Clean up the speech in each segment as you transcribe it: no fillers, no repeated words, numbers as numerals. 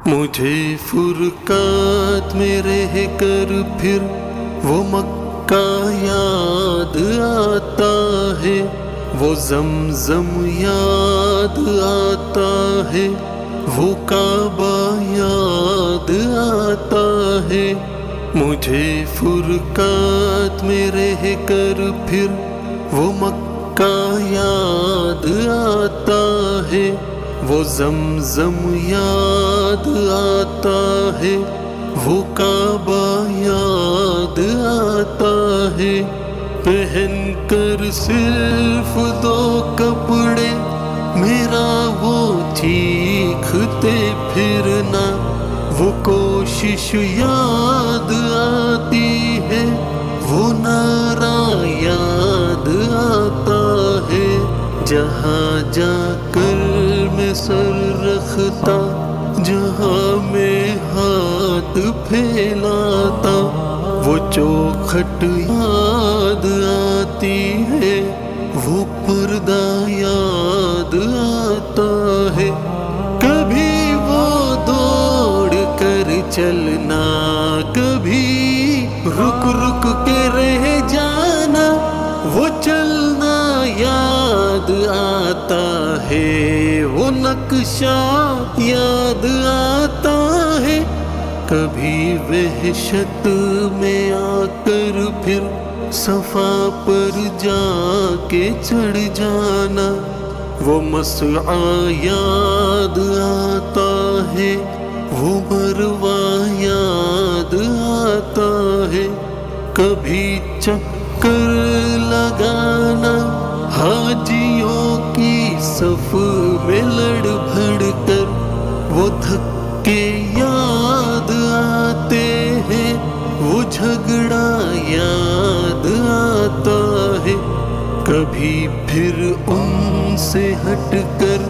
مجھے فرقات میں رہ کر پھر وہ مکہ یاد آتا ہے، وہ زمزم یاد آتا ہے، وہ کعبہ یاد آتا ہے۔ مجھے فرقات میں رہ کر پھر وہ مکہ یاد آتا ہے، وہ زمزم یاد آتا ہے، وہ کعبہ یاد آتا ہے۔ پہن کر صرف دو کپڑے میرا وہ چیختے پھرنا، وہ کوشش یاد آتی ہے، وہ نعرہ یاد آتا ہے۔ جہاں جا کر میں سر رکھتا، جہاں میں ہاتھ پھیلاتا، وہ چوکھٹ یاد آتی ہے، وہ پردہ یاد آتا ہے۔ کبھی وہ دوڑ کر چلنا، کبھی رک رک کے رہ جانا، وہ چلنا یاد آتا ہے، وہ نقشہ یاد آتا ہے۔ کبھی وحشت میں آ کر پھر صفا پر جا کے چڑھ جانا، وہ مسعی یاد آتا ہے، وہ مروہ یاد آتا ہے۔ کبھی چکر لگانا حاجیوں کی صف میں لڑ بھڑ کر، وہ دھکے یاد آتے ہیں، وہ جھگڑا یاد آتا ہے۔ کبھی پھر ان سے ہٹ کر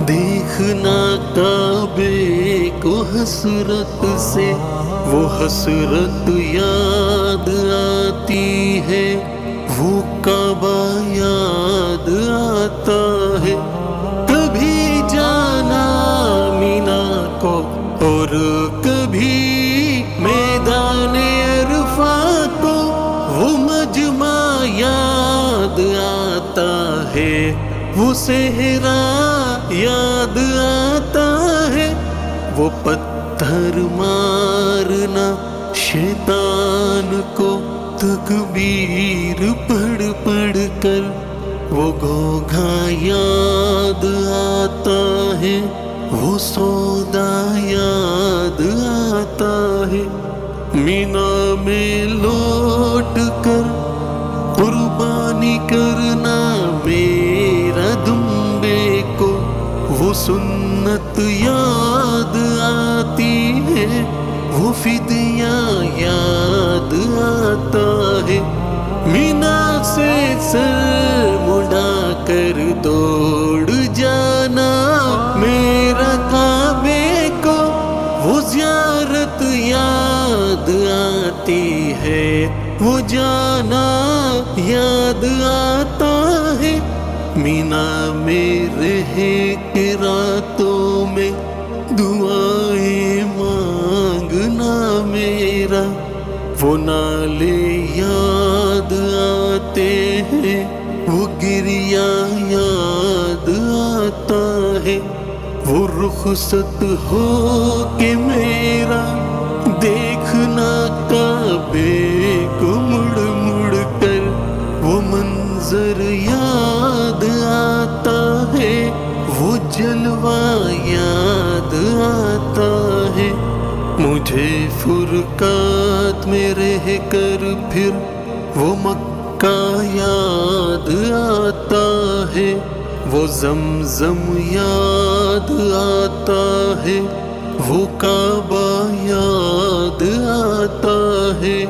دیکھنا کعبے کو حسرت سے، وہ حسرت یاد آتی ہے، وہ کعبہ یاد آتا ہے۔ کبھی جانا مینا کو اور کبھی میدان عرفہ کو، وہ مجمع یاد آتا ہے، وہ صحرا یاد آتا ہے۔ وہ پتھر مارنا شیطان کو تکبیر پڑھ پڑھ کر، وہ گھوگھا یاد آتا ہے، وہ سودا یاد آتا ہے۔ مینا میں لوٹ کر قربانی کرنا میرا دمبے کو، وہ سنت یاد آتی ہے، وہ فدیہ یاد آتا ہے۔ مینا سے سر مڑا کر دوڑ جانا میرا کعبے کو، وہ زیارت یاد آتی ہے، وہ جانا یاد آتا ہے۔ مینا میں رہ کے راتوں میں دعائیں مانگنا میرا، وہ نالے یاد آتے ہیں، وہ گریا یاد آتا ہے۔ وہ رخصت ہو کے میرا دیکھنا کعبے کو مڑ مڑ کر، وہ منظر یاد آتا ہے، وہ جلوہ یاد آتا ہے۔ مجھے فرقات میں رہ کر پھر وہ مکہ یاد آتا ہے، وہ زمزم یاد آتا ہے، وہ کعبہ یاد آتا ہے۔